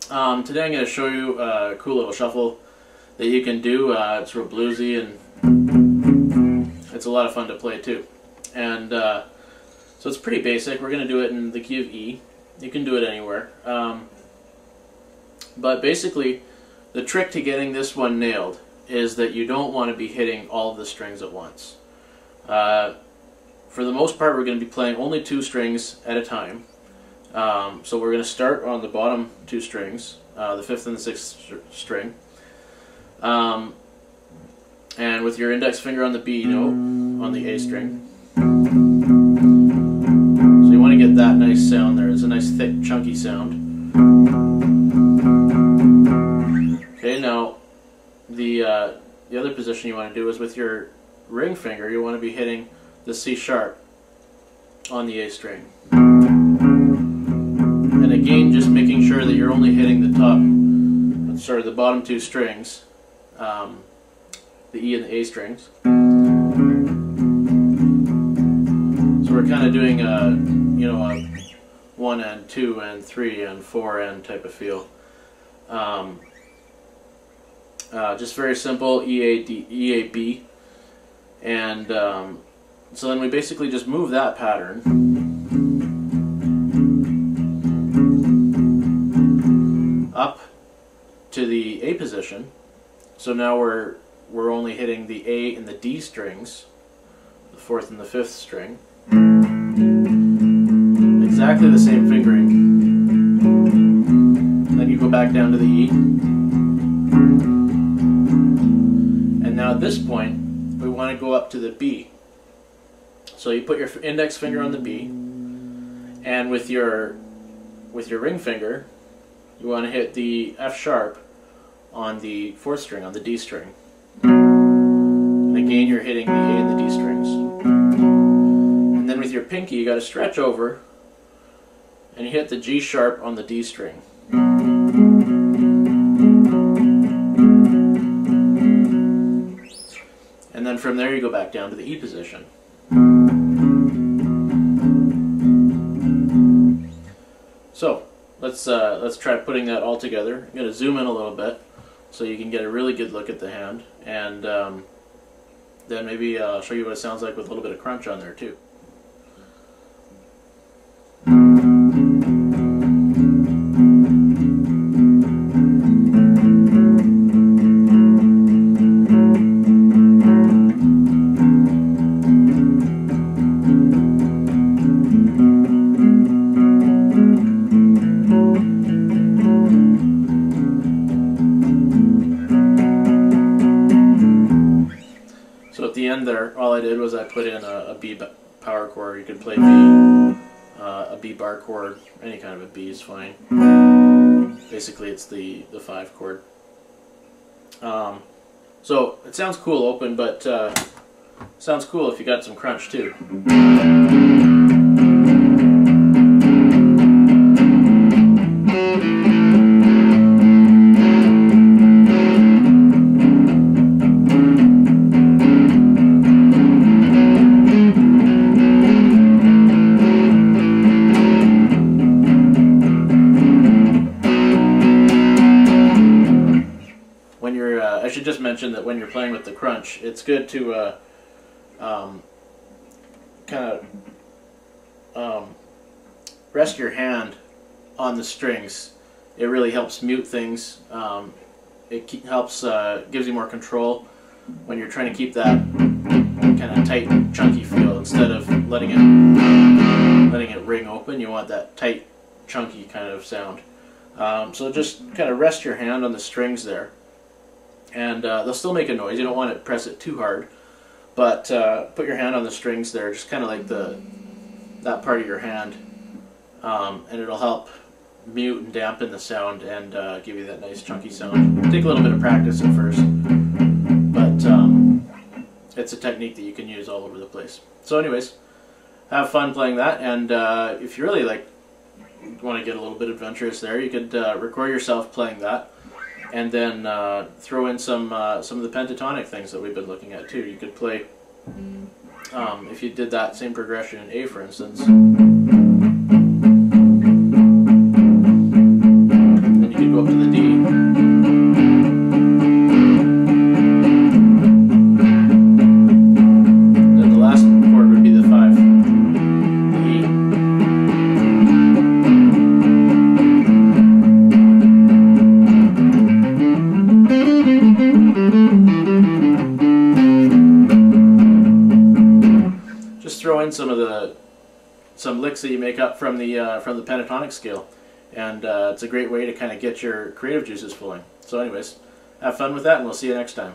Today I'm going to show you a cool little shuffle that you can do. It's real bluesy and it's a lot of fun to play too. And so it's pretty basic. We're going to do it in the key of E. You can do it anywhere. But basically, the trick to getting this one nailed is that you don't want to be hitting all of the strings at once. For the most part, we're going to be playing only 2 strings at a time. So we're going to start on the bottom 2 strings, the 5th and the 6th string. And with your index finger on the B note, on the A string. So you want to get that nice sound there. It's a nice thick chunky sound. Okay, now the other position you want to do is with your ring finger, you want to be hitting the C sharp on the A string. And again, just making sure that you're only hitting the the bottom 2 strings, the E and the A strings. So we're kind of doing a 1 and 2 and 3 and 4 and type of feel. Just very simple, E, A, D, E, A, B. And so then we basically just move that pattern up to the A position. So now we're only hitting the A and the D strings, the 4th and the 5th string. Exactly the same fingering. Then you go back down to the E. And now at this point, we want to go up to the B. So you put your index finger on the B, and with your ring finger, you want to hit the F sharp on the 4th string, on the D string. And again, you're hitting the A and the D strings. And then with your pinky, you got to stretch over, and you hit the G sharp on the D string. And then from there you go back down to the E position. So let's try putting that all together. I'm going to zoom in a little bit so you can get a really good look at the hand, and then maybe I'll show you what it sounds like with a little bit of crunch on there too. So at the end there, all I did was I put in a B power chord. You could play B, a B bar chord, any kind of a B is fine. Basically it's the 5 chord. So it sounds cool open, but sounds cool if you got some crunch too. I should just mention that when you're playing with the crunch, it's good to kind of rest your hand on the strings. It really helps mute things. It helps, gives you more control when you're trying to keep that kind of tight, chunky feel instead of letting it ring open. You want that tight, chunky kind of sound. So just kind of rest your hand on the strings there. And they'll still make a noise. You don't want to press it too hard, but put your hand on the strings there, just kind of like that part of your hand, and it'll help mute and dampen the sound and give you that nice chunky sound. Take a little bit of practice at first, but it's a technique that you can use all over the place. So anyways, have fun playing that, and if you really want to get a little bit adventurous there, you could record yourself playing that. And then throw in some of the pentatonic things that we've been looking at too. You could play, if you did that same progression in A, for instance, then you could go clicks that you make up from the pentatonic scale, and it's a great way to kind of get your creative juices flowing. So anyways, have fun with that, and we'll see you next time.